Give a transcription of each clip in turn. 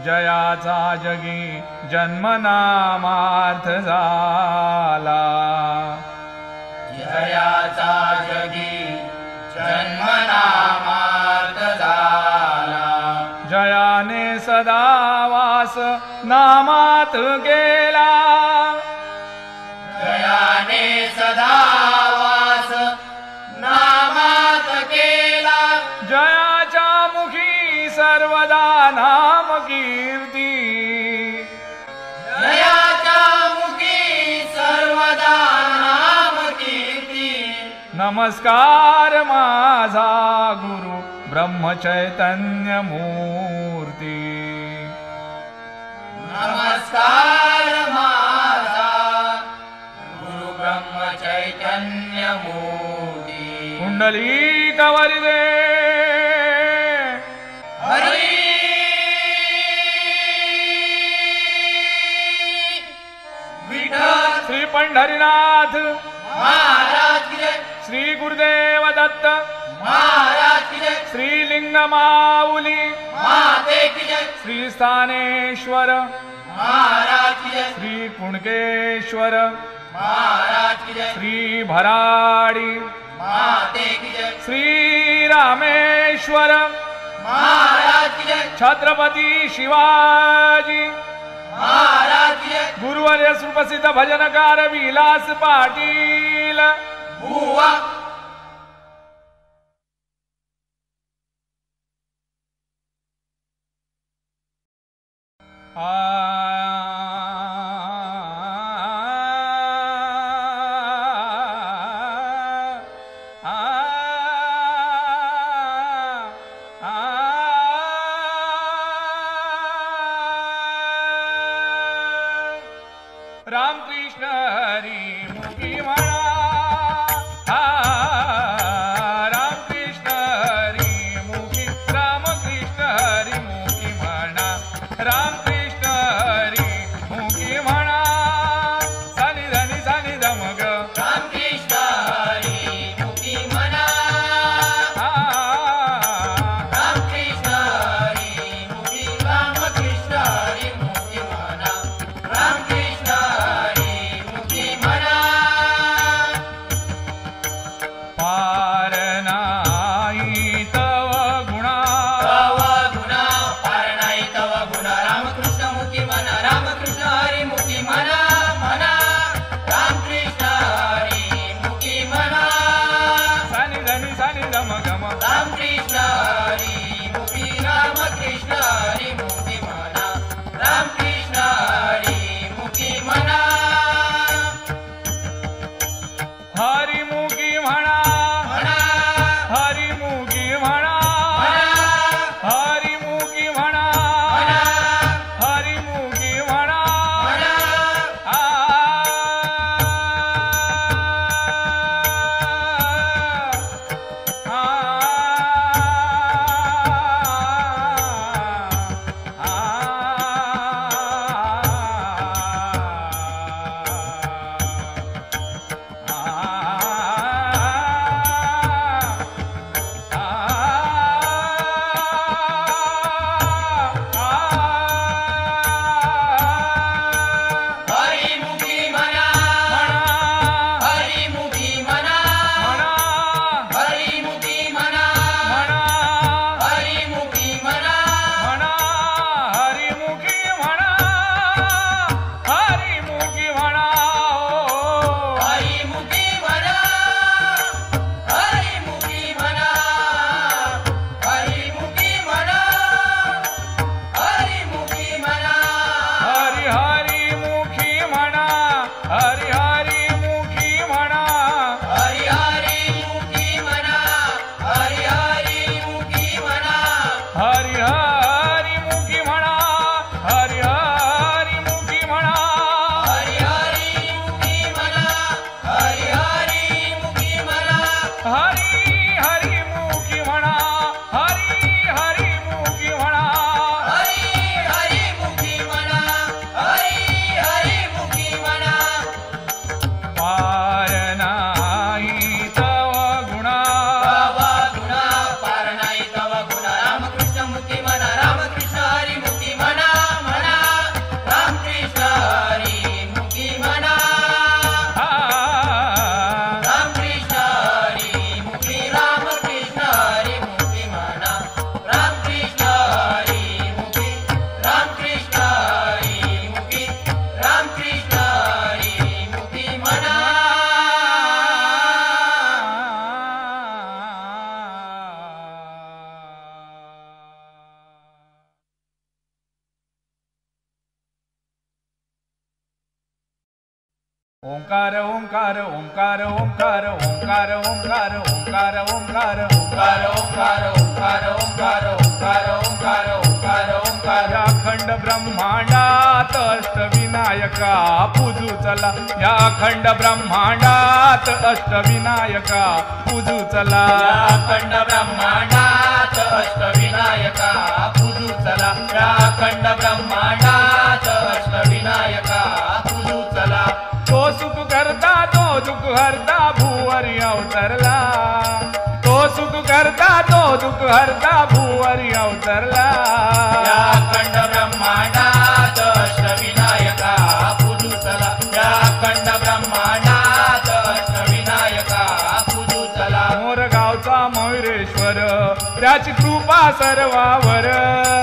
जयाचा जगी जन्मनामार्थ झाला, जयाचा जगी जन्मनामार्थ झाला, जयाने सदा वास नामात गेला, जयाने सदा वास नामात केला, जयाच्या मुखी सर्वदा नाम कीर्ती, जयाच्या मुखी सर्वदा नाम कीर्ती, नमस्कार माझा गुरु ब्रह्मचैतन्य मूर्ती, नमस्कार माझा गुरु ब्रह्मचैतन्य मूर्ती, कुंडलिक वरिदे हरी विठ्ठल श्री पंढरीनाथ महाराज की जय, श्री गुरुदेव दत्त महाराज की जय, श्री लिंग माऊली माते की जय, श्री स्थानेश्वर महाराज की जय, श्री कुणकेश्वर महाराज की जय, श्री भराडी माते की जय, श्री रामेश्वर महाराज की जय, छत्रपती शिवाजी महाराज की जय, गुरुवर्य सुप्रसिद्ध भजनकार विलास पाटील बुवा रामकृष्ण हरी मुखी म्हणा, रामकृष्ण हरी मुखी, रामकृष्ण हरी मुखी म्हणा, रामकृष्ण हरी मुखी म्हणा, सानी धनी सानी धमग रामकृष्ण हरी मुखी म्हणा, रामकृष्ण हरी मुखी, रामकृष्ण हरी मुखी म्हणा, रामकृष्ण हरी मुखी म्हणा, पार नाही तव गुणा, तव गुणा पार नाही तव गुणा, रामकृष्ण ओंकार ओंकार ओंकार ओंकार ओंकार ओंकार ओंकार ओंकार ओंकार ओंकार ओंकार ओंकार ओंकार ओंकार ओंकार ओंकार या अखंड ब्रह्मांडात अष्टविनायका पूजू चला या अखंड ब्रह्मांडात अष्टविनायका पूजू चला अखंड ब्रह्मांडात अष्टविनायका पूजू चला या अखंड ब्रह्मांडात अष्टविनायका पूजू चला तो सुख करता तो दुःख हरता भूवरी अवतरला तो सुख करता तो दुःख हरता भूवरी अवतरला या अखंड ब्रह्मांडात अष्टविनायका पूजू चला या अखंड ब्रह्मांडात अष्टविनायका पूजू चला मोरगावचा मयुरेश्वर त्याची कृपा सर्वावर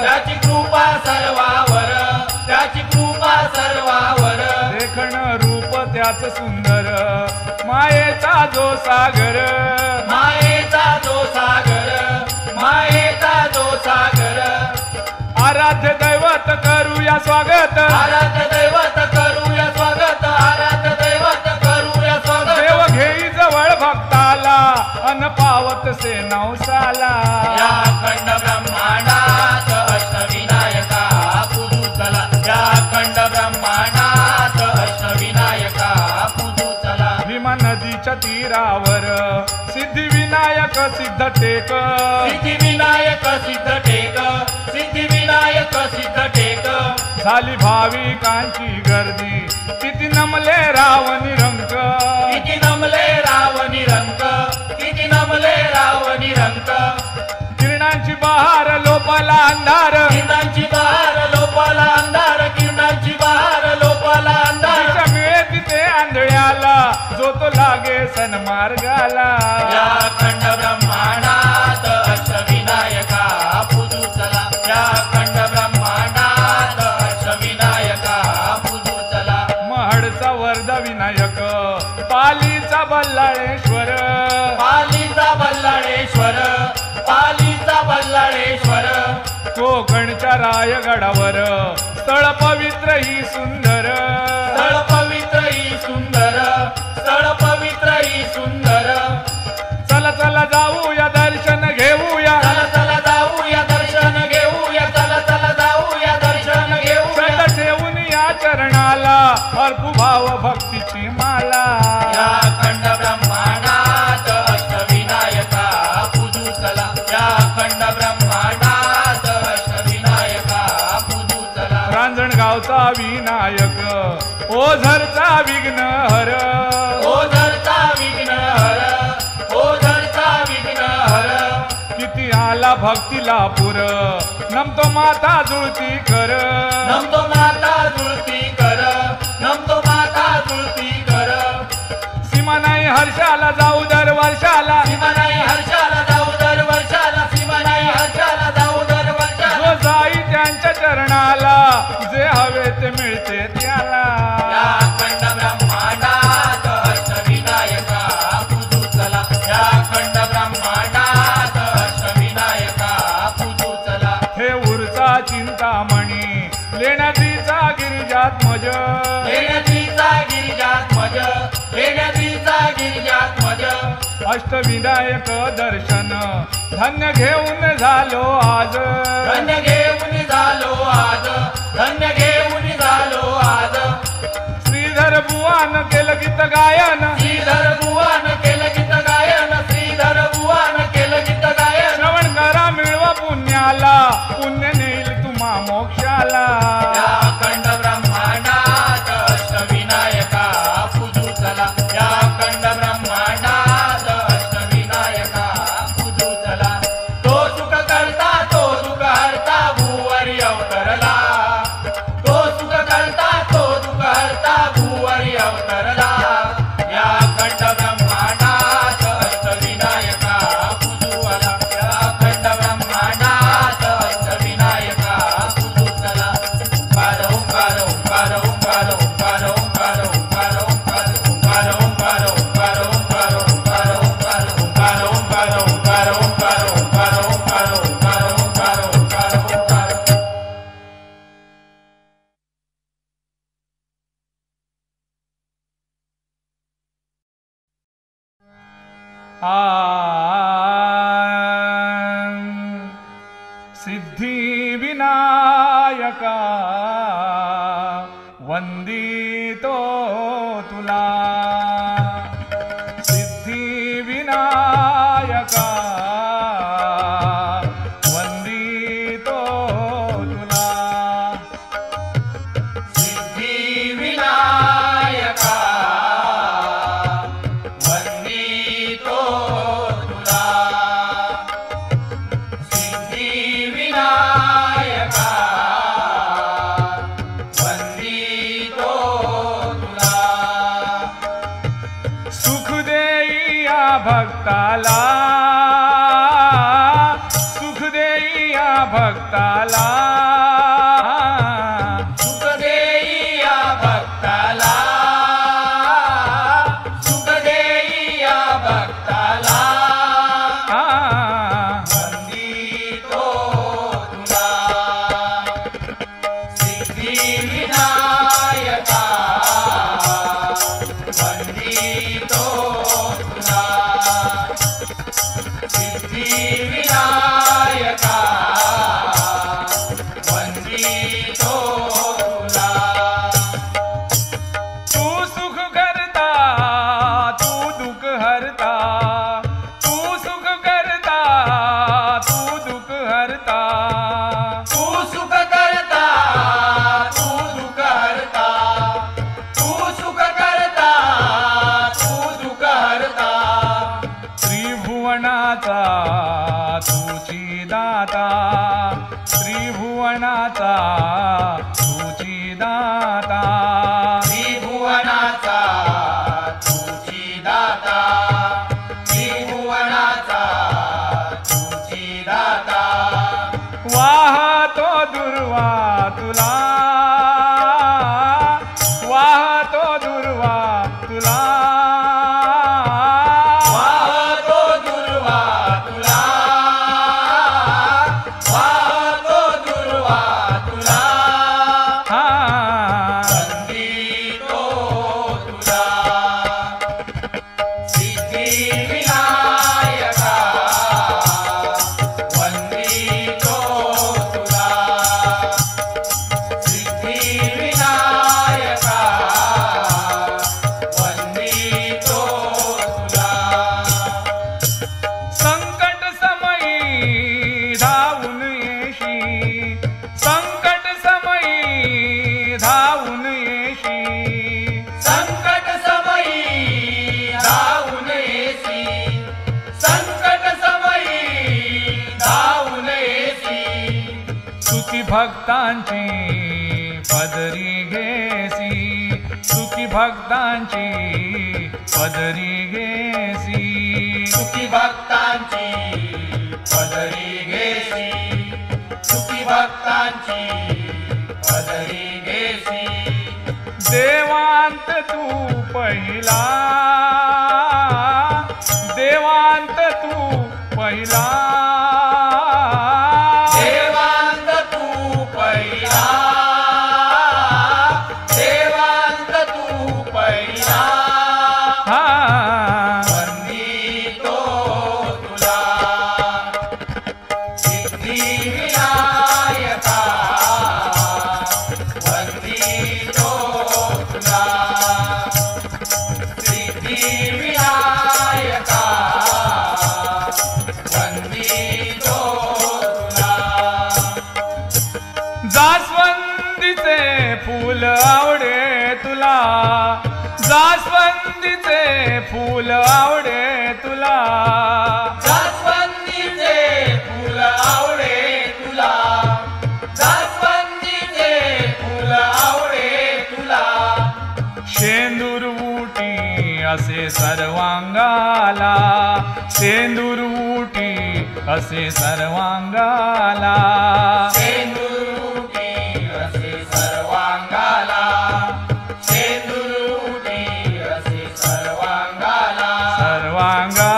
त्याची कृपा सर्वावर त्याची कृपा सर्वावर देखण रूप त्याच सुंदर मायेचा जो सागर मायेचा जो सागर मायेचा जो सागर आराध्य दैवत करूया स्वागत आराध्य दैवत करूया स्वागत आराध्य दैवत करूया स्वागत देव घेई जवळ भक्ताला अन पावत से नवसाला या अखंड ब्रह्मांडात अष्टविनायका पूजू चला या अखंड ब्रह्मांडात अष्टविनायका पूजू चला भीमा नदीच्या तीरावर सिद्धिविनायक सिद्ध टेक सिद्धिविनायक सिद्ध टेक सिद्धिविनायक सिद्ध टेक झाली भाविकांची गर्दी किती नमले रावणी रंक किती नमले रावणी रंक किती नमले रावणी रंक किरणांची बहार लोपाला अंधार किरणांची बहार लोपाला अंधार किरणांची बहार लोपाला अंधार दिशा मिळे तिथे आंधळ्याला जो तो लागे सन्मार्गाला या अखंड ब्रह्मांडात अष्टविनायका पूजू चला या अखंड ब्रह्मांडात अष्टविनायका पूजू चला महडचा वरदा विनायक पालीचा बल्लाळेश्वर पालीचा बल्लाळेश्वर पालीचा बल्लाळेश्वर कोकणच्या रायगडावर स्थळ पवित्र ही सुंदर स्थळ पवित्र ही सुंदर स्थळ पवित्र ही सुंदर चला चला जाऊया दर्शन घेऊया चला चला जाऊया दर्शन घेऊया चला चला जाऊया दर्शन घेऊया श्रद्धा ठेवून या चरणाला अर्पू भाव भक्तीची माला या अखंड ब्रह्मांडात अष्टविनायका पूजू चला या अखंड ब्रह्मांडात अष्टविनायका पूजू चला रांजणगावचा विनायक ओझरचा विघ्नहर ओझरचा विघ्नहर ओझरचा विघ्नहर किती आला भक्तीला पुर नमतो माता जुळती कर नमतो माता जुळती कर नमतो माता जुळती कर सीमा नाही हर्षाला जाऊ दर वर्षाला सीमा नाही हर्षाला जाऊ दर वर्षाला सीमा नाही हर्षाला जाऊ दर वर्षाला जो जाई त्यांच्या चरणाला जे हवे ते मिळते त्याला या अखंड ब्रह्मांडात अष्टविनायका पूजू चला या अखंड ब्रह्मांडात अष्टविनायका पूजू चला हे उरचा चिंतामणी लेण्याद्रीचा गिरिजात्मज लेण्याद्रीचा गिरिजात्मज लेण्याद्रीचा गिरिजात्मज अष्टविनायक दर्शन धन्य घेऊन झालो आज धन्य घेऊन झालो आज धन्य घेऊन झालो आज श्रीधर बुवान केलं गीत गायन श्रीधर बुवान केलं गीत गायन श्रीधर बुवान केलं गीत गायन श्रवण करा मिळवा पुण्याला पुण्य नेईल तुम्हा मोक्षाला या अखंड ब्रह्मांडात अष्टविनायका पूजू चला या अखंड ब्रह्मांडात अष्टविनायका पूजू चला तो सुख करता तो दुःख हरता भूवरी अवतरला तो सुख करता तो दुःख हरता भूवरी अवतरला सिद्धिविनायका वंदितो तुला, सिद्धिविनायका वंदितो तुला, सिद्धिविनायका वंदितो तुला, सिद्धिविनायका वंदितो तुला, सुख देई या भक्ताला, सुख देई या भक्ताला, सुख देई या भक्ताला, सुख देई या भक्ताला, वंदितो तुला, सिद्धिविनायका वंदितो तुला, सिद्धिविनायका वंदितो तुला, तू सुख करता तू दुःख हरता, तू सुख करता तू दुःख हरता, तू सुख करता तू दुःख हरता, तू सुख करता तू दुःख हरता, त्रिभुवनाचा तुची दाता, त्रिभुवनाचा तुची दाता, त्रिभुवनाचा तुझी दाता, त्रिभुवनाचा तुझी दाता, वाहतो दुर्वा तुला, वाहतो दुर्वा तुला, वाहतो दुर्वा तुला, वाहतो दुर्वा तुला, वंदितो तुला, सिद्धिविनायका वंदितो तुला, सिद्धिविनायका वंदितो तुला, संकट समयी धावून येशी, संकट समयी धावून येशी, संकट समयी धावून येसी, संकट समयी धावून येसी, सुखी भक्तांची पदरी घेसी, सुखी भक्तांची पदरी घेसी, सुखी भक्तांची पदरी घेसी, सुखी भक्तांची पदरी घेसी, देवांत तू पहिला, देवांत तू पहिला, देवांत तू पहिला, देवांत तू पहिला, वंदितो तुला, सिद्धिविनायका वंदितो तुला, सिद्धिविनायका वंदितो तुला, जास्वंदीचे फूल आवडे तुला, जास्वंदीचे फूल आवडे तुला, जास्वंदीचे फूल आवडे तुला, जास्वंदीचे फूल आवडे तुला, शेंदूर उटी असे सर्वांगाला, शेंदूर उटी असे सर्वांगाला, शेंदुरुटी असे सर्वांगाला, शेंदुरुटी असे सर्वांगाला, सर्वांगा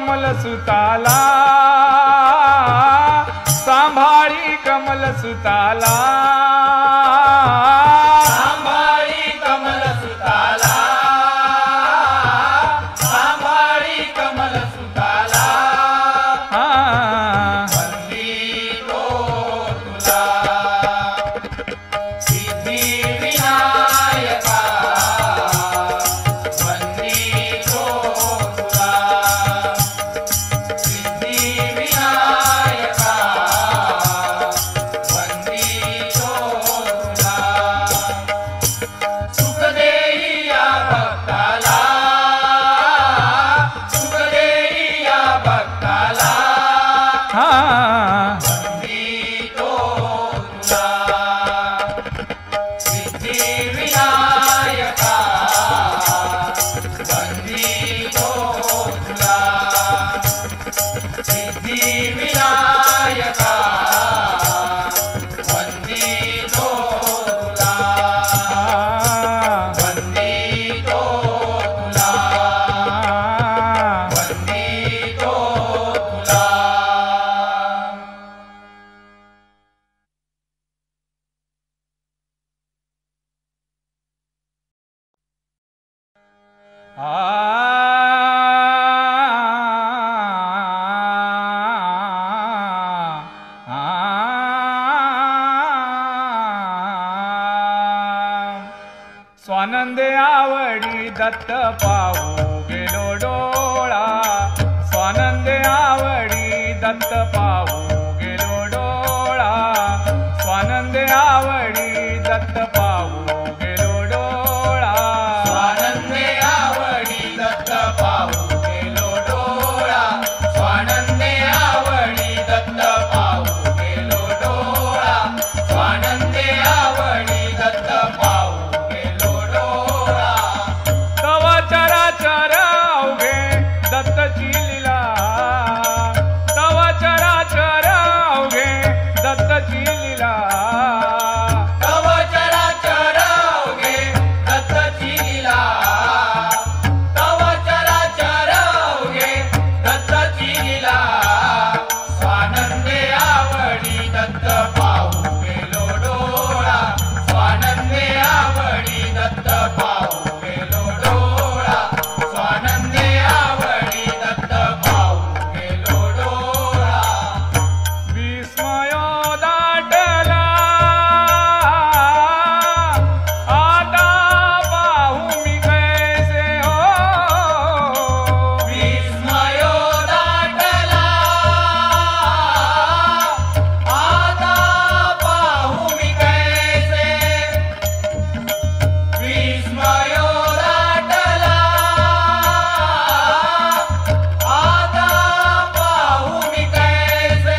कमल सुताला सांभाळी कमल सुताला सांभाळी कमल सुताला सांभाळी कमल सुताला वंदितो तुला सिद्धिविनायका वंदितो तुला सिद्धिविनायका वंदितो तुला सुख देई या भक्ताला सुख देई या भक्ताला वंदितो तुला सिद्धिविनायका वंदितो तुला सिद्धिविनायका वंदितो तुला वंदितो तुला वंदितो तुला स्वानंदे आवडी दत्त पाहू गेलो डोळा स्वानंदे आवडी दत्त पाहू गेलो डोळा स्वानंदे आवडी दत्त पाहू गेलो डोळा स्वानंदे आवडी दत्त पाहू गेलो डोळा स्वानंदे आवडी दत्त पाहू गेलो डोळा स्वानंदे आवडी दत्त पाहू गेलो डोळा तव चराचर अवघे दत्तची लीला तव चराचर अवघे दत्तची लीला तव चराचर अवघे दत्तची लीला तव चराचर अवघे दत्तची लीला स्वानंदे आवडी दत्त पाहू गेलो डोळा स्वानंदे आवडी दत्त पाहू गेलो डोळा स्वानंदे आवडी दत्त पाहू गेलो डोळा विस्मय दाटला आता पाहू मी कैसे हो विस्मय दाटला आता पाहू मी कैसे विस्मय दाटला आता पाहू मी कैसे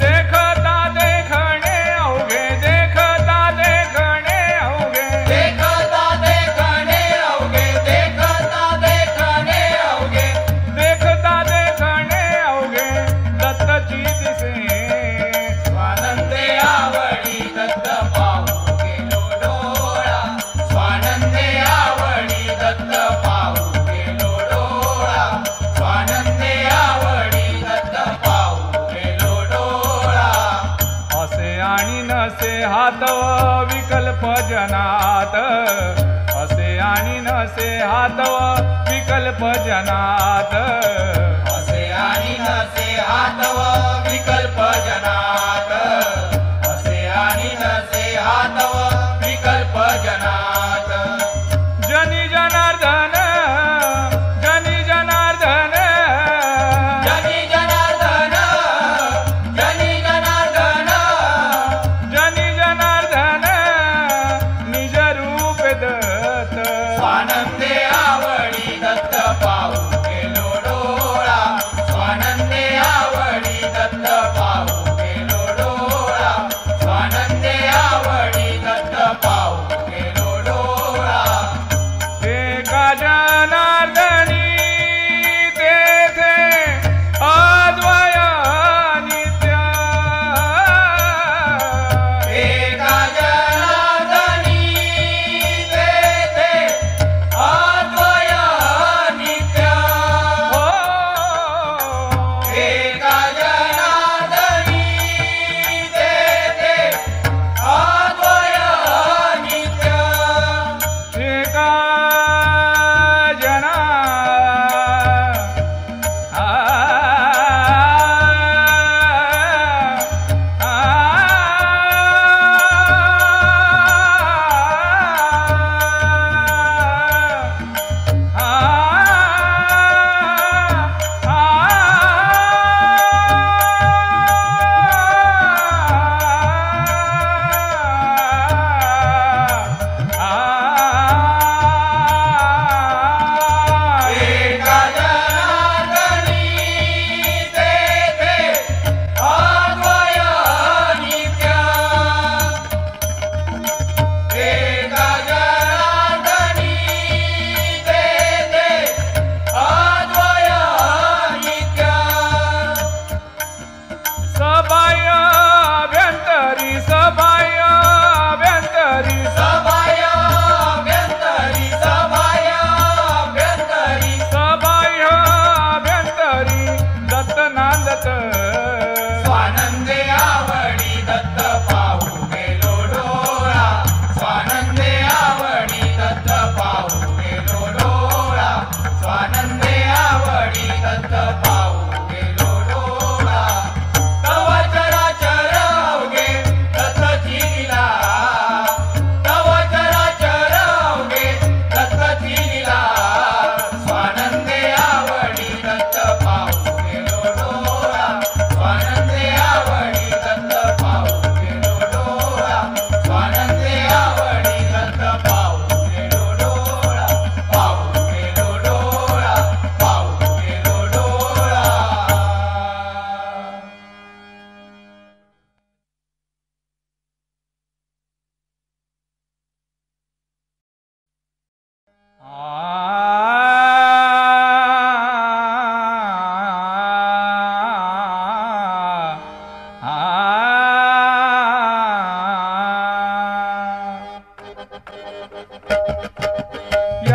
देखता देखणे अवघे देखता देखणे अवघे देखता देखणे अवघे देखता देखणे अवघे देखता देखणे अवघे दत्तची दिसे स्वानंदे आवडी दत्त पाहू गेलो डोळा स्वानंदे आवडी दत्त पाहू गेलो डोळा स्वानंदे आवडी दत्त पाहू गेलो डोळा असे आणि नसे हातव विकल्प जनात असे आणि नसे हातव विकल्प जनात असे आणि नसे हातव विकल्प जनात असे आणि नसे हातव विकल्प जनात जनी जनार्दन जनी जनार्दन जनी जनार्दन जनी जनार्दन जनी जनार्दन निज रूप दत्त स्वानंदे आवडी दत्त पाहू गेलो डोळा स्वानंदे आवडी दत्त पाहू गेलो डोळा स्वानंदे आवडी दत्त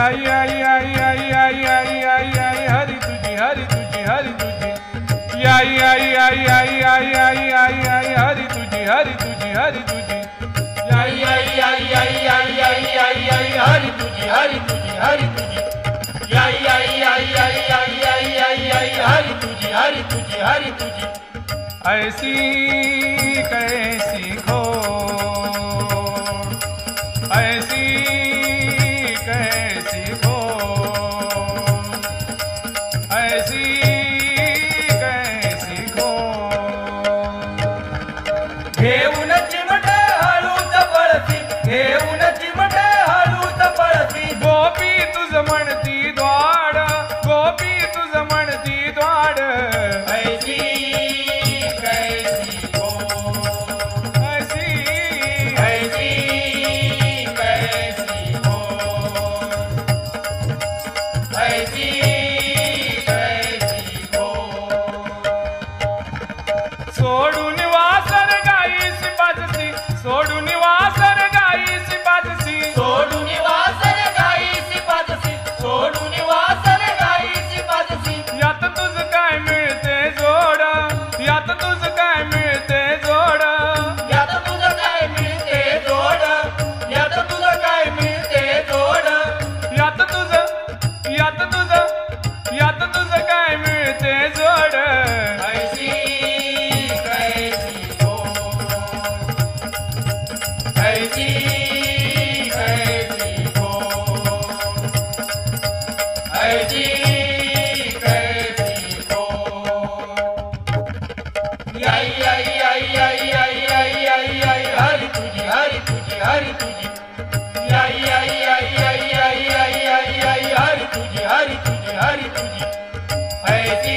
आई आई आई आई आई आई आई आई हरी तुझी हरी तुझी हरी तुझी आई आई आई आई आई आई आई आई हरी तुझी हरी तुझी हरी तुझी आई आई आई आई आई आई आई आई हरी तुझी हरी तुझी हरी तुझी आई आई आई आई आई आई आई आई हरी तुझी हरी तुझी हरी तुझी ऐसी कैसी खो ऐसी कैसी खो ऐसी कैसी खो घेऊन चिमटे हळूच पळती घेऊन चिमटे हळूच पळती गोपी तुझ म्हणती द्वाड गोपी तुझ म्हणती द्वाड ऐसी कैसी हो ऐसी ऐसी कैसी हो ऐसी कैसी हो सोडून वासर गाईस बाजसी सोडून वासर गाईस बाजसी सोडून वासर गाईसी पाजसी सोडून वासर गाईसी पाजसी यात तुझ काय मिळते जोड यात तुझ काय मिळते जोड यात तुझं काय मिळते जोड यात तुझं काय मिळते जोड यात तुझ यात तुझ यात तुझ काय मिळते जोड ऐसी कैसी हो ऐसी कैसी हो ऐसी कैसी हो आई आई आई आई आई आई आई आई हरी तुझी हरी तुझी हरी तुझी आई आई आई आई आई आई आई आई हरी तुझी हरी तुझी हरी तुझी ऐसी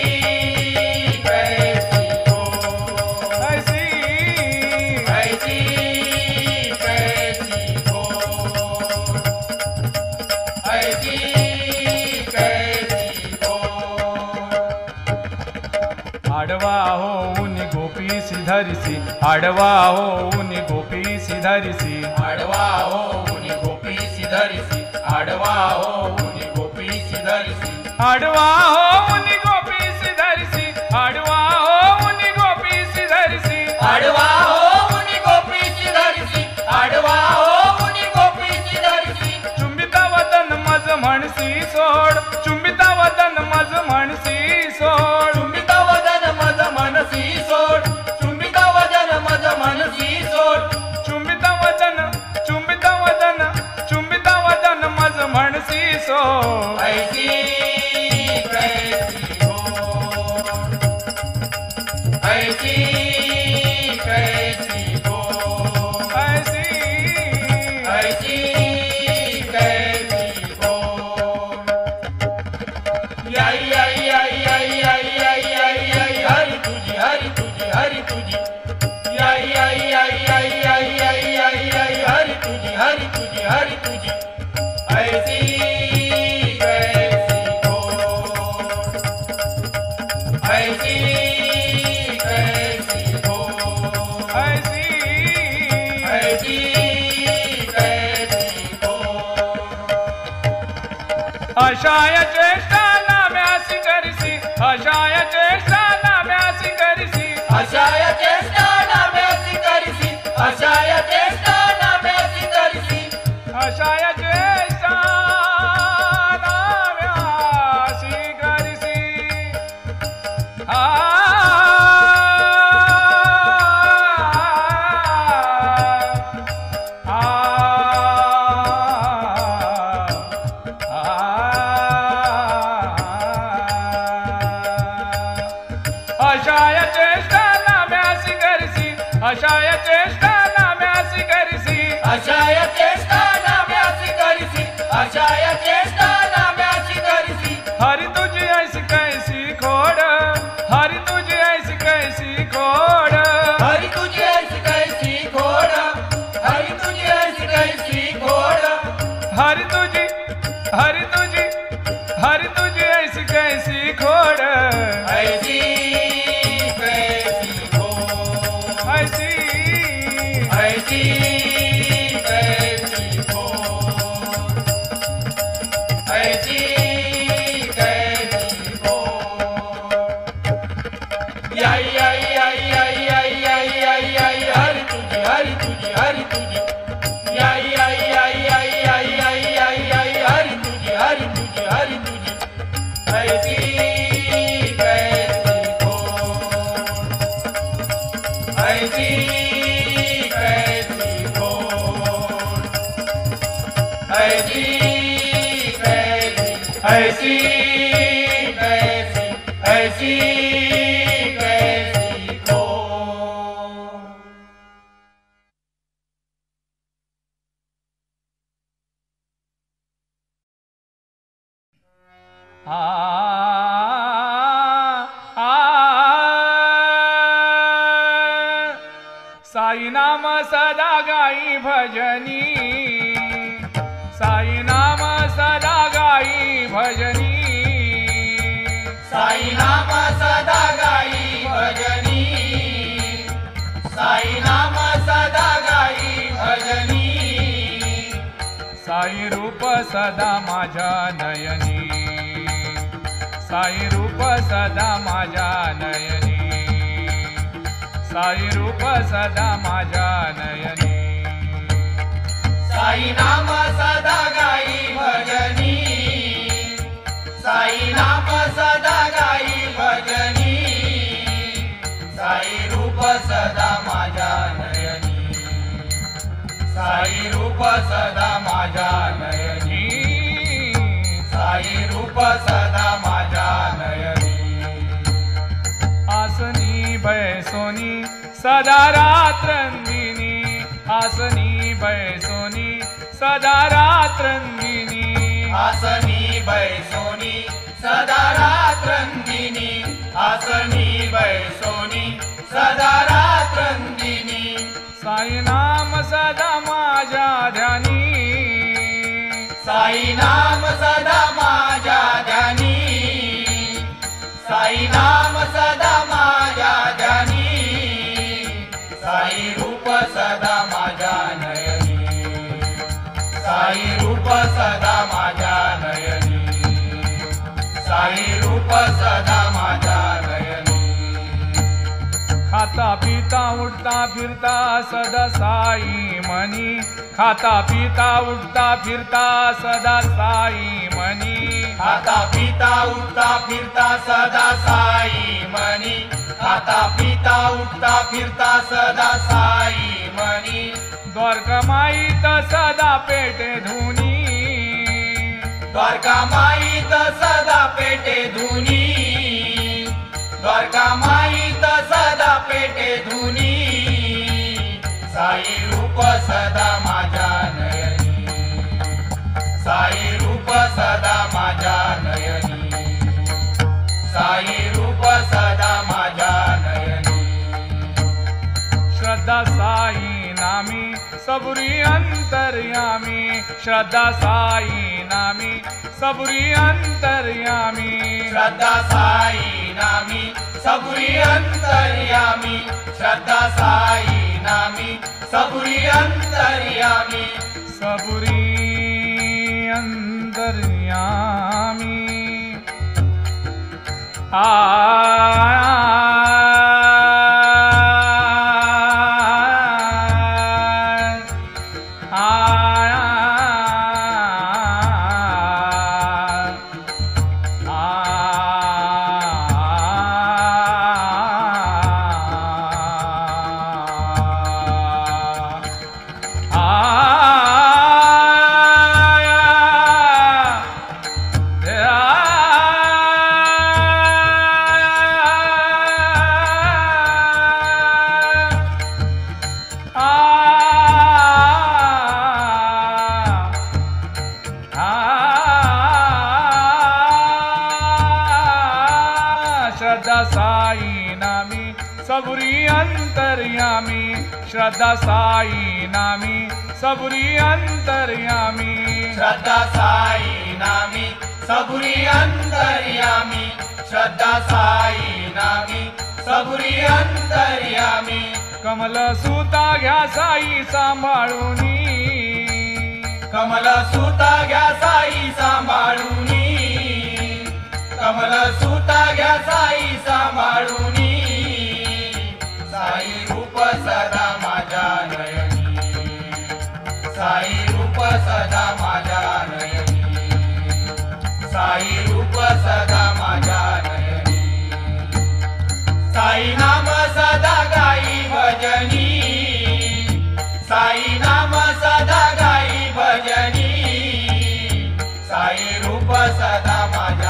कैसी हो ऐसी ऐसी कैसी हो ऐसी कैसी हो आडवा होऊन गोपीसी धरिसी आडवा होऊन गोपीसी धरिसी आडवा होऊन गोपीसी धरिसी आडवा होऊन गोपीसी धरिसी आडवा होऊन गोपीसी धरिसी आडवा होऊन गोपीसी धरिसी आडवा होऊन गोपीसी धरिसी आडवा होऊन गोपीसी धरिसी चुंबिता वदन मज म्हणसी सोड चुंबिता वदन मज म्हणसी सोड चुंबिता वदन मज मनसी सोड चुंबिता वदन मज मनसी सोड चुंबिता वदन चुंबिता वदन चुंबिता वदन मज म्हणसी सोड ऐसी कैसी हो ऐसी कैसी हो ऐसी ऐसी कैसी हो आई आई आई आई आई आई आई आई हरी तुझी हरी तुझी हरी तुझी आई आई आई आई आई आई आई आई हरी तुझी हरी तुझी हरी तुझी ऐसी कैसी हो ऐसी कैसी हो ऐसी ऐसी कैसी हो अशाय चेष्टा नाम्यासी करिसी अशाय चेष्टा नाम्यासी करिसी अशाय चेष्टा नाम्यासी करिसी अशाय चेष्टा नाम्यासी करिसी अशाय चेष्टा नाम्यासी करिसी अशाय चेष्टा नाम्यासी करिसी अशाय चेष्टा नाम्यासी करिसी अशाय चेष्टा नाम्यासी करिसी अशाय चेष्टा नाम्यासी करिसी हरी तुझी ऐसी कैसी खोड हरी तुझी ऐसी कैसी खोड हरी तुझी ऐसी कैसी घोड हरी तुझी ऐसी कैसी घोड हरी तुझी हरी तुझी हरी तुझी ऐसी कैसी खोड ऐसी कैसी हो ऐसी ऐसी कैसी हो कैसी कैसी ऐसी कैसी को साई नाम सदा गाई भजनी, साई नाम सदा गाई भजनी, साई नाम सदा गाई भजनी, साई नाम सदा गाई भजनी, साई रूप सदा माझ्या नयनी, साई रूप सदा माझ्या नयनी, साई रूप सदा माझ्या नयनी, साई नाम सदा गाई भजनी, साई नाम सदा गाई भजनी, साई रूप सदा माझ्या नयनी, साई रूप सदा माझ्या नयनी, साई रूप सदा माझ्या नयनी, आसनी बैसोनी सदा रात्रंदिनी, आसनी बैसोनी सदा रात्रंदिनी, आसनी बैसोनी सदा रात्रंदिनी, आसनी बैसोनी सदा रात्रंदिनी, साई नाम सदा माझ्या ध्यानी, साई नाम सदा माझ्या ध्यानी, साई नाम सदा माझ्या ध्यानी, साई रूप सदा माझ्या नयनी, साई रूप सदा माझ्या नयनी, साई रूप सदा माझ्या नयनी, खाता पिता उठता फिरता सदा साई मनी, खाता पिता उठता फिरता सदा साई मनी, खाता पिता उठता फिरता सदा साई मनी, खाता पिता उठता फिरता सदा साई मनी, द्वारका माईत सदा पेटे धुनी, द्वारका माईत सदा पेटे धुनी, द्वारका माईत सदा पेटे धुनी, साई रूप सदा माझ्या नयनी, साई रूप सदा माझ्या नयनी, साई रूप सदा माझ्या नयनी, श्रद्धा साई नामी सबुरी अंतर्यामी, श्रद्धा साई नामी सबुरी अंतर्यामी, श्रद्धा साई नामी सबुरी अंतर्यामी, श्रद्धा साई नामी सबुरी अंतर्यामी, सबुरी अंतर्यामी, श्रद्धा साई नामी सबुरी अंतर्यामी, श्रद्धा साई नामी सबुरी अंतर्यामी, श्रद्धा साई नामी सबुरी अंतर्यामी, श्रद्धा साई नामी सबुरी अंतर्यामी, कमल सुता घ्या साई सांभाळूनी, कमल सुता घ्या साई सांभाळूनी, कमल सुता घ्या साई सांभाळूनी, साई रूप सदा माझ्या नयनी, साई रूप सदा माझ्या नयनी, साई रूप सदा माझ्या नयनी, साई नाम सदा गाई भजनी, साई नाम सदा गाई भजनी, साई रूप सदा माझ्या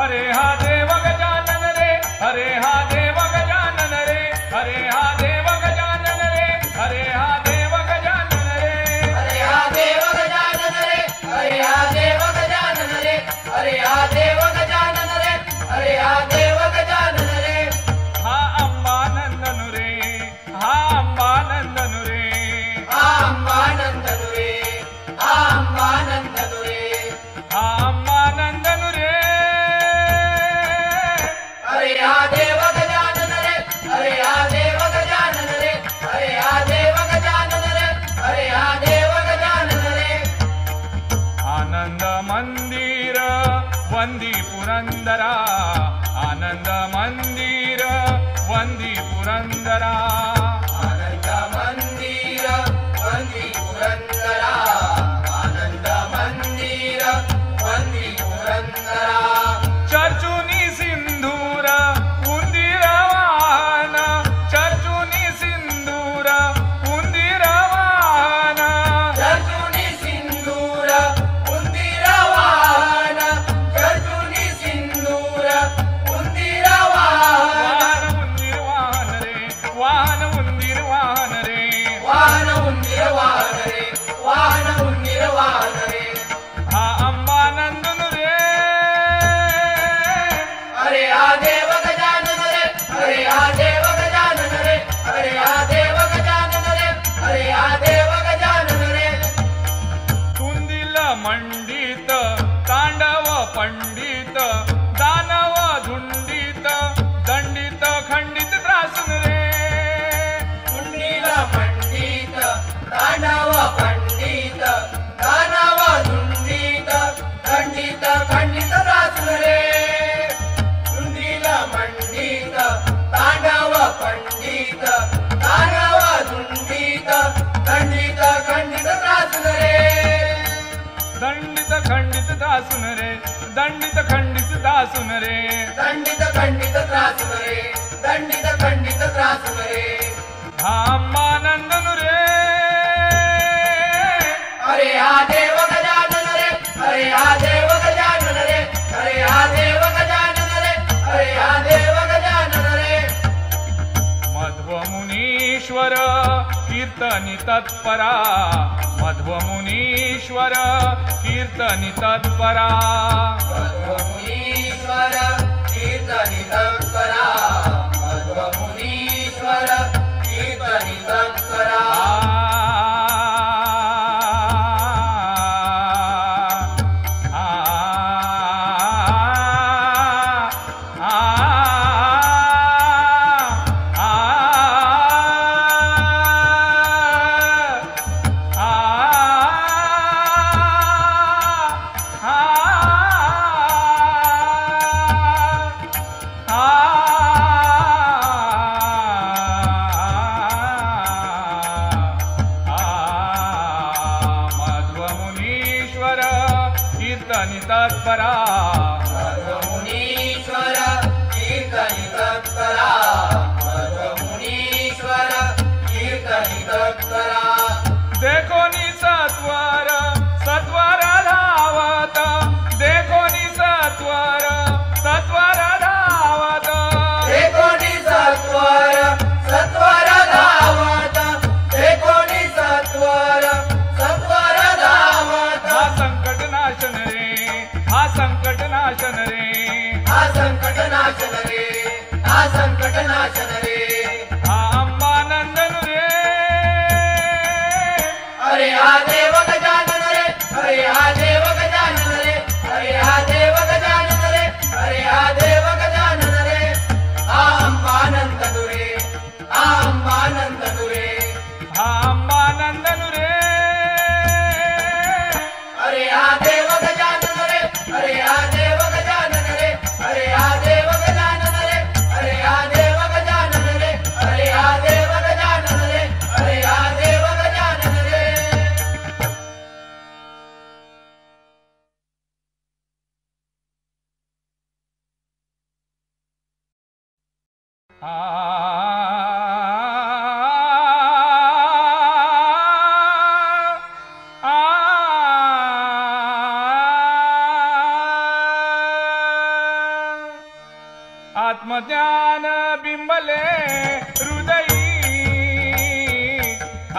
हरे हा देव गजानन रे, हरे हा देव गजानन रे, हरे हा देव गजानन रे, हरे हा देव गजानन रे, हरे हा देव गजानन रे, हरे हा देव गजानन रे, हरे हा देव गजानन रे, हरे हा देव गजानन रे. हा अंबानंदनु रे, हा अंबानंदनु रे, हा अंबानंदनु रे, हा अंबानंदनु रे. हा अंबानंदनु रे, हरे हा देव गजानन रे, हरे हा देव गजानन रे, हरे हा देव गजानन रे, हरे हा देव गजानन रे. आनंद मंदिर वंदी पुरंदरा, आनंद मंदिर वंदी पुरंदरा, आनंद मंदिर वंदी पुरंदरा, आनंद मंदिर वंदी पुरंदरा. चर्चुनी सिंधूर उंदीर वाहन, चर्चुनी सिंधूर उंदीर वाहन, चर्चुनी सिंदूर उंदीर वाहन, चर्चुनी सिंदूर उंदीर वाहन. वाहन उंदीर वाहन रे, वाहन वाहन उंदीर वाहन रे, उंदीर वाहन रे, वाहन उंदीर वाहन रे. हा अंबानंदनु रे, हरे हा देव गजानन रे, हरे हा देव गजानन रे, हरे हा देव गजानन रे, हरे हा देव गजानन रे. तुंदिल मंडित तांडव पंडित, दानव झुंडित दंडित खंडित त्रासून रे, कुंडील पंडित तांडव पंडित, दानव झुंडित खंडित खंडित त्रासून रे. कुंडील मंडित तांडव पंडित, दानव झुंडित खंडित खंडित त्रासून रे. दंडित खंडित त्रासून रे, दंडित खंडित त्रासून रे, दंडित खंडित त्रासून रे, दंडित खंडित त्रासून रे. हा अंबानंदनु रे, हरे हा देव गजानन रे, हरे हा देव गजानन रे, हरे हा देव गजानन रे, हरे हा देव गजानन रे. मध्व मुनीश्वर कीर्तनी तत्परा, मध्व मुनीश्वर कीर्तनी तत्परा, मुनीश्वर कीर्तनी तत्परा, मध्व मुनीश्वर कीर्तनी तत्परा. कीर्तनी तत्परा, मुनीश्वर कीर्तनी तत्परा, मुनीश्वर कीर्तनी तत्परा. देखो नि सत्वर सत्वर धावत, देखो नि सत्वर सत्वर धावत, एकोणी सत्वर सत्वर धावत, एकोणी सत्वर सत्वर धावत. हा संकट नाशन रे, हा संकट नाशन रे, हा संकट नाशन रे, हा संकट नाशन रे. हा अंबानंदनु रे, हरे हा देव गजानन रे, हरे हा देव गजानन रे, हरे हा देव गजानन रे, हरे हा देव गजानन रे. हा अंबानंदनु रे, हा अंबानंदनु रे, हा अंबानंदनु रे, हरे हा देव गजानन रे, हरे हा देव गजानन रे, हरे हा देव गजानन रे, हरे हा देव गजानन रे, हरे हा देव गजानन रे, हरे हा देव गजानन रे. आत्मज्ञान बिंबले हृदयी,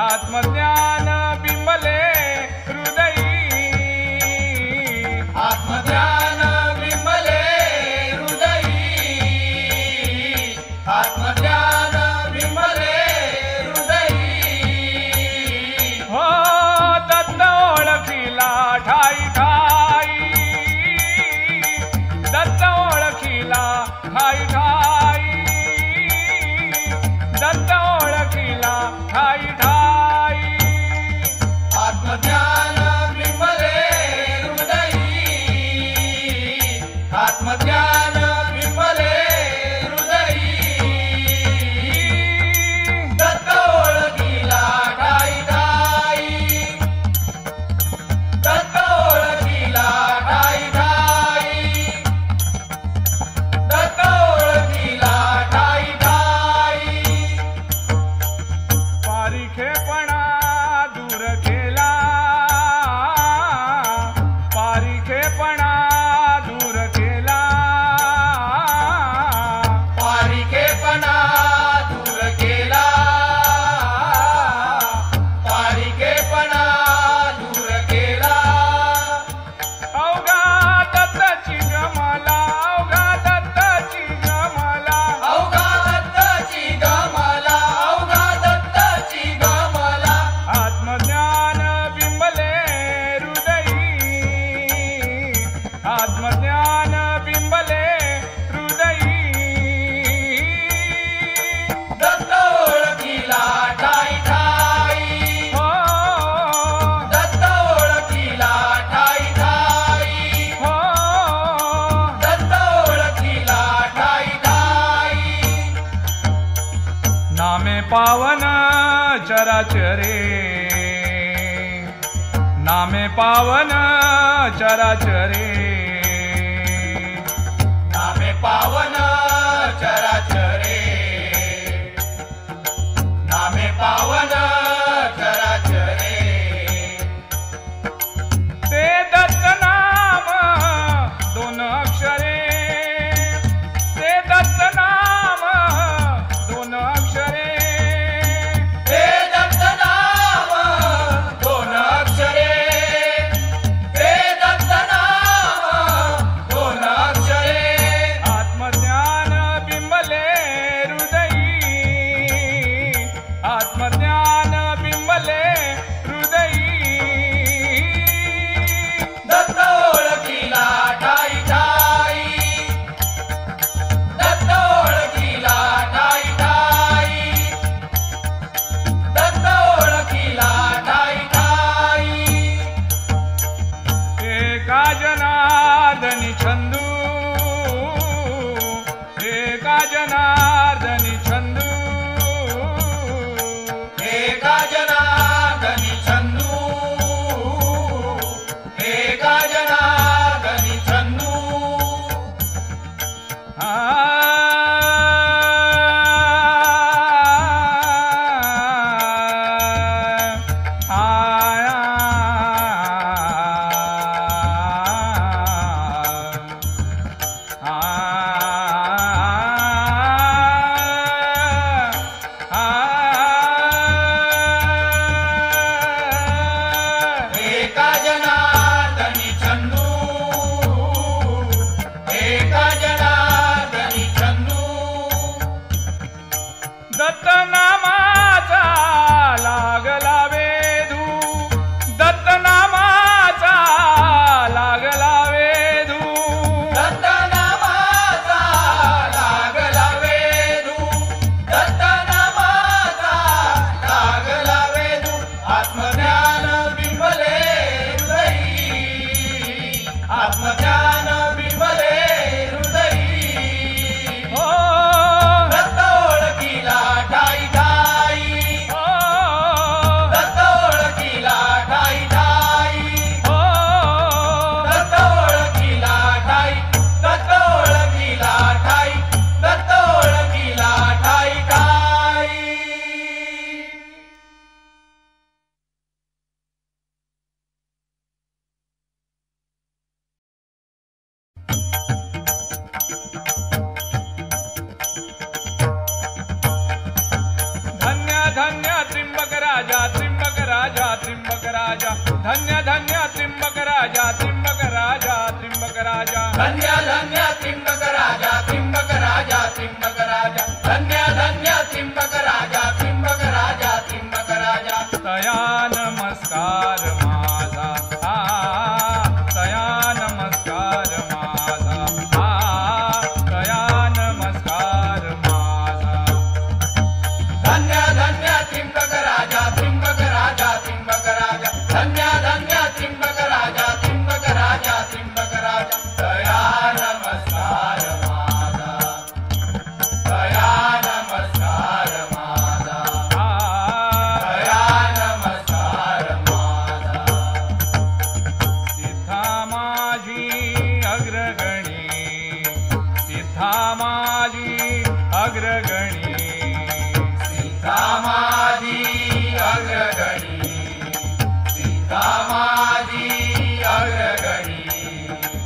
आत्मज्ञान बिंबले हृदयी, आत्मज्ञान बिंबले हृदयी, आत्मज्ञान बिंबले हृदयी. हो दत्त ओळखीला ठाई ठाई, दत्त ओळखीला ठाई ठाई, दत्त ओळखीला ठाई ठाई. आत्मज्ञान बिंबले हृदयी, आत्मज्ञान बिंबले हृदयी. दत्त ओळखीला ठाई ठाई, दत्त ओळखीला ठाई ठाई, दत्त ओळखीला ठाई ठाई. पारिखेपणा दूर केला, पारिखेपणा दूर केला, पारिकेपणा दूर केला, पारिकेपणा दूर केला. अवघा दत्ताची गमाला, अवघा दत्ताची गमाला, अवघा दत्ताची गमाला, अवघा दत्ताची गमाला. आत्मज्ञान बिंबले हृदयी, आत्मज्ञान बिंबले हृदयी. दत्त ओळखीला ठाई ठाई, हो दत्त ओळखीला ठाई ठाई, हो दत्त ओळखीला ठाई ठाई. नामे पावन चराचरे, नामे पावन चराचरे, नामे पावन चराचरे, नामे पावन चराचरे. ते दत्त नाम दोन अक्षरे, ते दत्त नाम दोन अक्षरे, हे दत्त नाम दोन अक्षरे, हे दत्त नाम दोन अक्षरे. आत्मज्ञान बिंबले हृदयी, आत्मज्ञान बिंबले हृदयी. दत्त ओळखीला ठाई ठाई, दत्त ओळखीला ठाई ठाई, दत्त ओळखीला ठाई ठाई. एका जनार्दनी छंदू, एका जनार्दनी छंदू, एका जनार्दनी छंदू, एका जनार्दनी छंदू. आ आ राजा धन्य धन्य त्र्यंबक राजा त्र्यंबक राजा त्र्यंबक राजा धन्य धन्य त्र्यंबक राजा त्र्यंबक राजा त्र्यंबक राजा धन्य धन्य त्र्यंबक राजा त्र्यंबक राजा त्र्यंबक राजा तया नमस्कार माझा तया नमस्कार माझा तया नमस्कार माझा धन्य धन्य त्र्यंबक राजा त्र्यंबक राजा त्र्यंबक राजा धन्य धन्य त्र्यंबक राजा त्र्यंबक राजा त्र्यंबक राजा तया नमस्कार माझा तया नमस्कार माझा तया नमस्कार माझा सिद्धा माझी अग्रगणी सिद्धा माझी अग्रगणी सीता माझी अग्रगणी सीता माझी अग्रगणी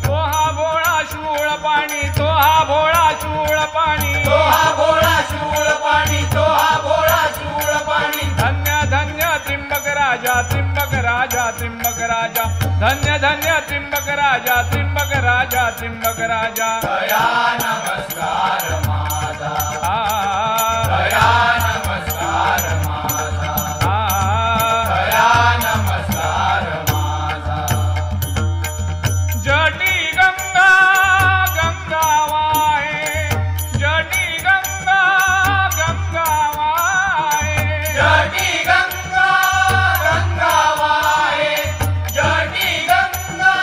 तो हा भोळा शूळ पाणी तो हा भोळा शूळ पाणी तो हा भोळा शूळ पाणी तो हा भोळा शूळ पाणी धन्य धन्य त्र्यंबक राजा त्र्यंबक राजा त्र्यंबक राजा धन्य धन्य त्र्यंबक राजा त्र्यंबक राजा त्र्यंबक राजा तया नमस्कार माझा तया नमस्कार माझा तया नमस्कार माझा जटी गंगा गंगा वाहे जटी गंगा गंगा वाहे जटी गंगा गंगा वाहे जटी गंगा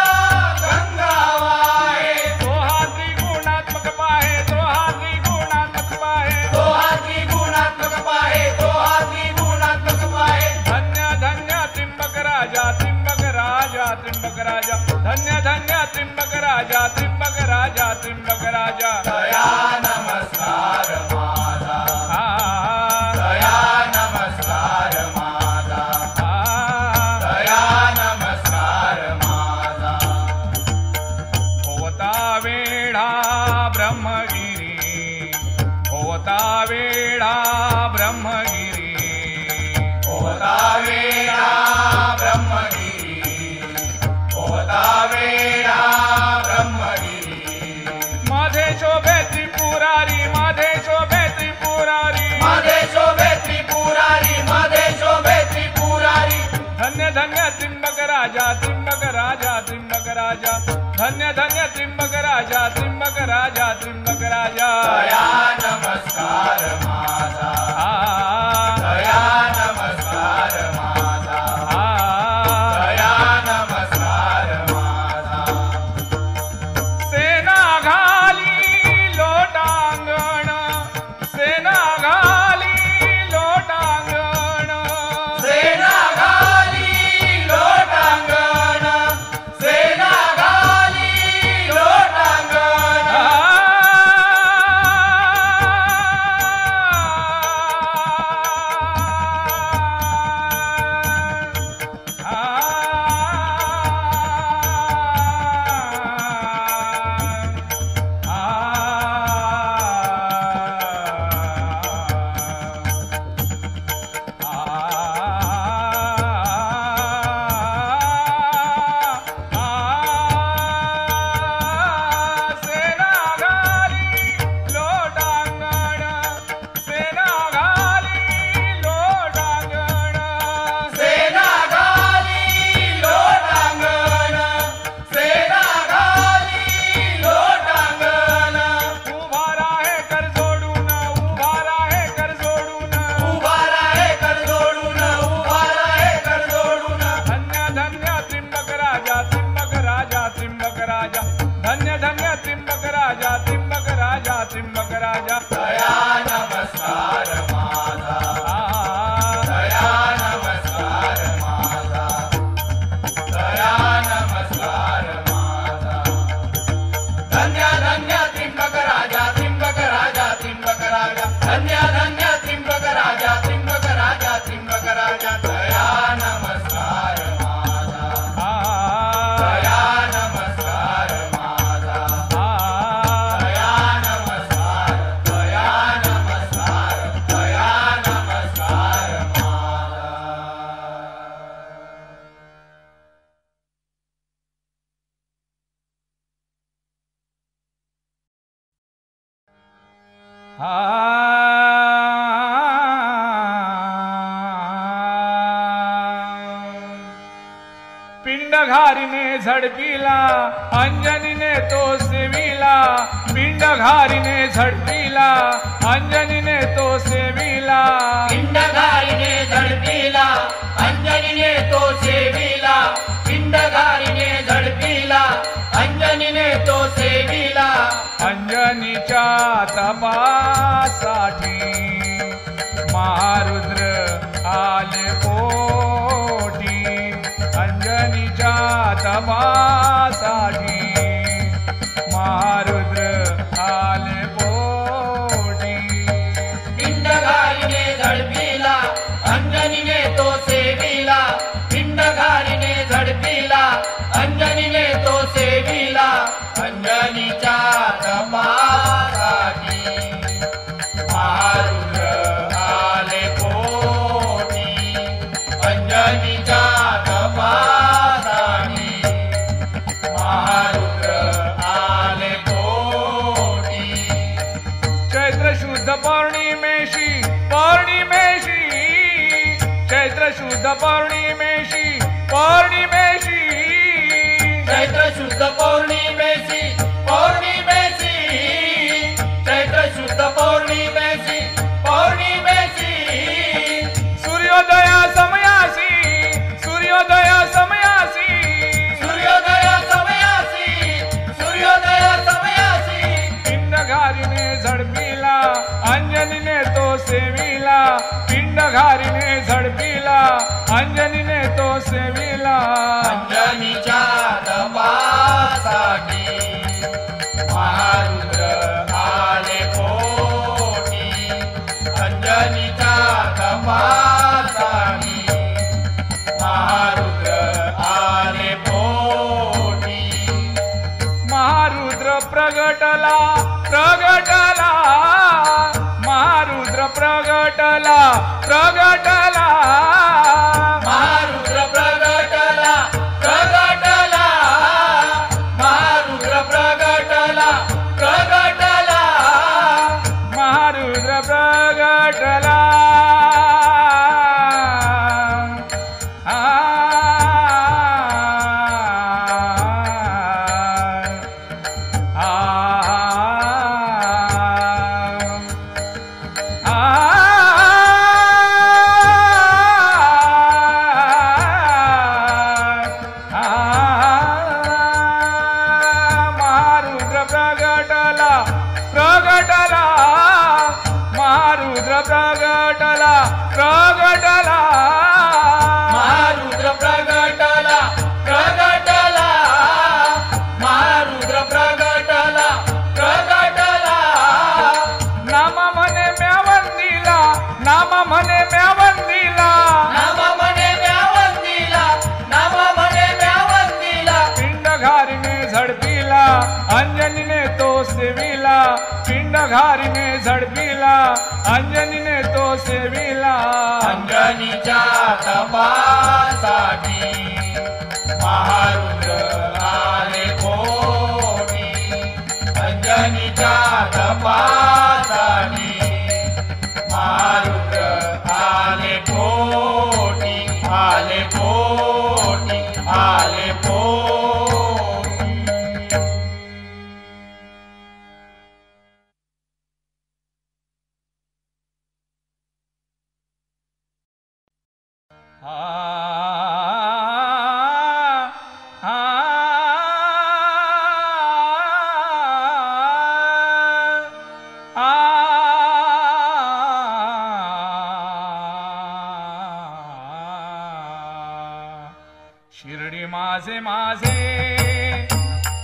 गंगा वाहे तो हा त्रिगुणात्मक पाहे तो हा त्रिगुणात्मक पाहे तो हा त्रिगुणात्मक पाहे तो हा त्रिगुणात्मक पाहे धन्य धन्य त्र्यंबक राजा त्र्यंबक राजा त्र्यंबक राजा धन्य धन्य त्र्यंबक राजा त्र्यंबक राजा त्र्यंबक राजा तया नमस्कार माझा आ तया नमस्कार माझा तया नमस्कार माझा होता वेढा ब्रह्मगिरी होता वेढा ब्रह्मगिरी होता वेळा ब्रह्मगिरी होता वेळा ब्रह्मगिरी माझे शोभे त्रिपुरारी माझे शोभे त्रिपुरारी मध्ये शोभे त्रिपुरारी मध्ये शोभे त्रिपुरारी धन्य धन्य त्र्यंबक राजा त्र्यंबक राजा त्र्यंबक राजा धन्य धन्य त्र्यंबक राजा त्र्यंबक राजा त्र्यंबक राजा तया नमस्कार माझा तया नमस्कार माझा तया नमस्कार माझा सेना घाली लोटांगण सेना घाली लोटांगण सेना घाली लोटांगण सेना घाली लोटांगण त्र्यंबक राजा तया नमस्कार माझा तया नमस्कार माझा तया नमस्कार माझा धन्य धन्य त्र्यंबक राजा त्र्यंबक राजा त्र्यंबक राजा धन्य धन्य त्र्यंबक राजा त्र्यंबक राजा त्र्यंबक राजा तया नमस्कार माझा तया नमस्कार माझा तया नमस्कार तया पिंड घारीने झडपिला अंजनीने तो सेविला पिंड घारीने झडपिला अंजनीने तो सेविला पिंड घारीने झडपिला अंजनीने तो सेविला पिंड घारीने झडपिला अंजनीने तो सेविला अंजनीच्या तपासाठी महारुद्र आले पोटी अंजनीच्या तपासाठी महारुद्र आले पोटी पिंड घारीने झडपिला अंजनीने तो सेविला पिंड घारीने झडपिला अंजनीने तो सेविला अंजनीच्या तपासाठी महारुद्र आले पोटी अंजनीच्या तपासाठी महारुद्र आले पोटी चैत्र शुद्ध पौर्णिमेशी चैत्र शुद्ध पौर्णिमेशी चैत्र शुद्ध पौर्णिमेशी चैत्र शुद्ध पौर्णिमेशी सूर्योदया समयासी पिंड घारीने झडपिला अंजनीने तो सेविला पिंड घारीने झडपिला अंजनीने तो सेविला अंजनीच्या तपासाठी महारुद्र आले पोटी अंजनीच्या तपासाठी महारुद्र आले पोटी महारुद्र प्रगटला महारुद्र प्रगटला महारुद्र प्रगटला महारुद्र प्रगटला महारुद्र प्रगटला अंजनीने तो सेविला पिंड घारीने झडपिला अंजनीने तो सेविला अंजनीच्या तपासाठी महारुद्र आले पोटी अंजनीच्या तपासाठी महारुद्र आले पोटी आले पोटी आले पोटी शिर्डी माझे माझे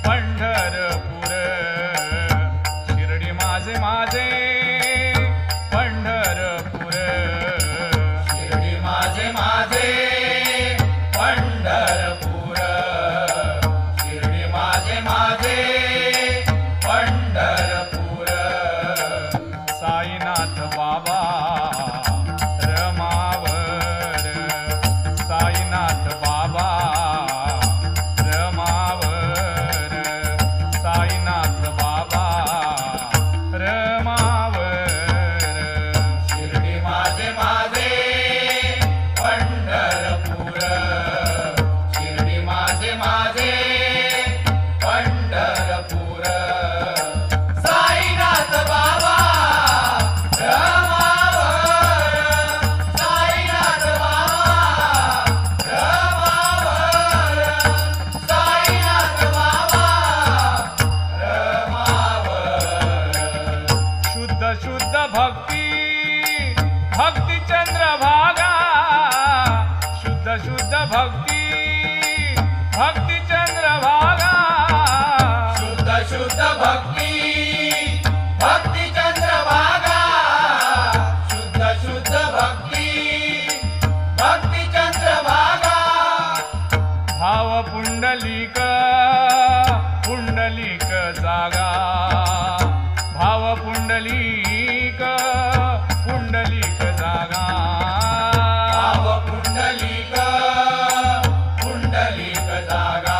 पंढरपूर शिर्डी माझे माझे पंढरपूर शिर्डी माझे माझे पंढरपूर शिर्डी माझे माझे पंढरपूर साईनाथ बाबा रमावर साईनाथ बाबा रमावर शुद्ध भक्ती भक्ती चंद्रभागा शुद्ध शुद्ध भक्ती भक्ती चंद्रभागा शुद्ध शुद्ध भक्ती भक्ती चंद्रभागा भाव पुंडलिक पुंडलिक जागा भाव पुंडलिक पुंडलिक जागा भाव पुंडलिक पुंडलिक जागा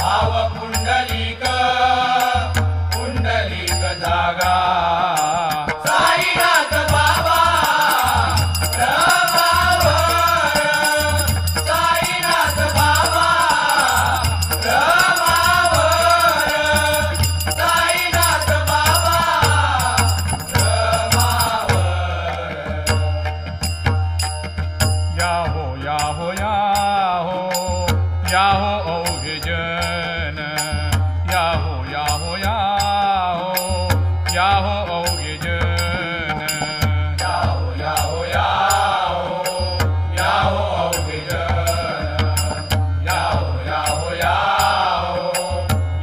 भाव पुंडलिक पुंडलिक जागा साईनाथ बाबा रमावर साईनाथ बाबा रमावर साईनाथ बाबा रमावर याहो याहो याहो याहो अवघे जन याहो याहो याहो याहो अवघे जन याहो याहो याहो याहो अवघे जन याहो याहो याहो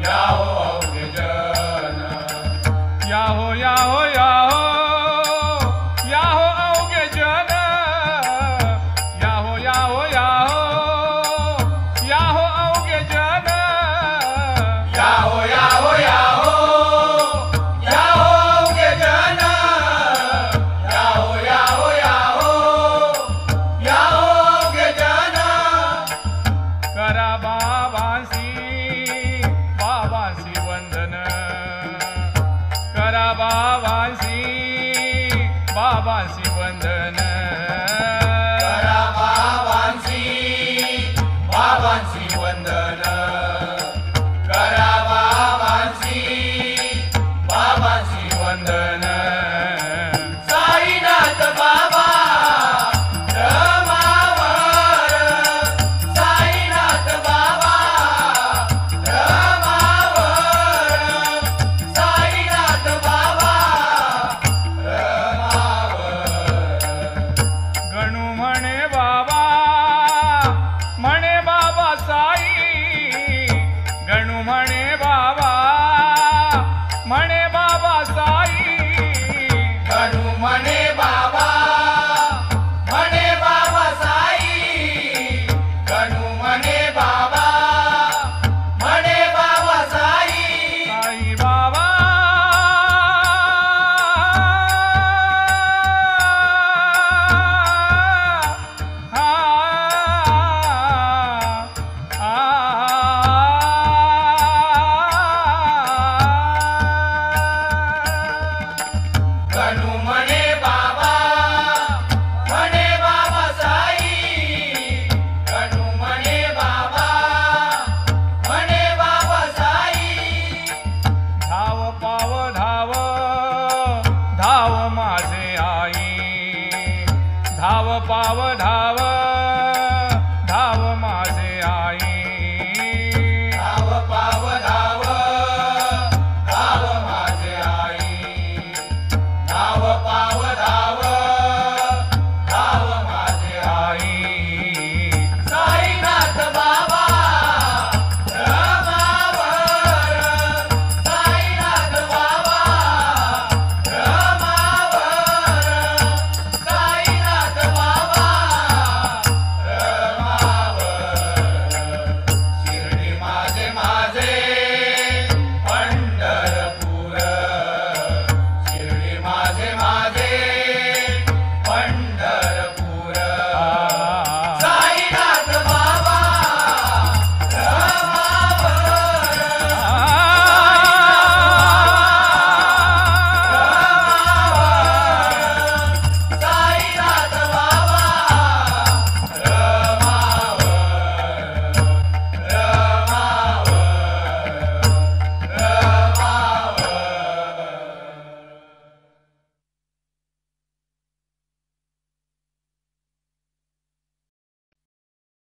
याहो अवघे जन याहो याहो याहो याहो अवघे जन याहो याहो याहो याहो अवघे जन याहो याहो याहो याहो अवघे जन याहो याहो याहो याहो अवघे जन करा बाबांसी बाबांसी वंदन करा बाबांसी बाबांसी वंदन करा बाबांसी बाबांसी वंदन करा बाबांसी बाबांसी वंदन साईनाथ बाबा रमावर साईनाथ बाबा रमावर साईनाथ बाबा रमावर गणू म्हणे बाबा साई गणू म्हणे बाबा म्हणे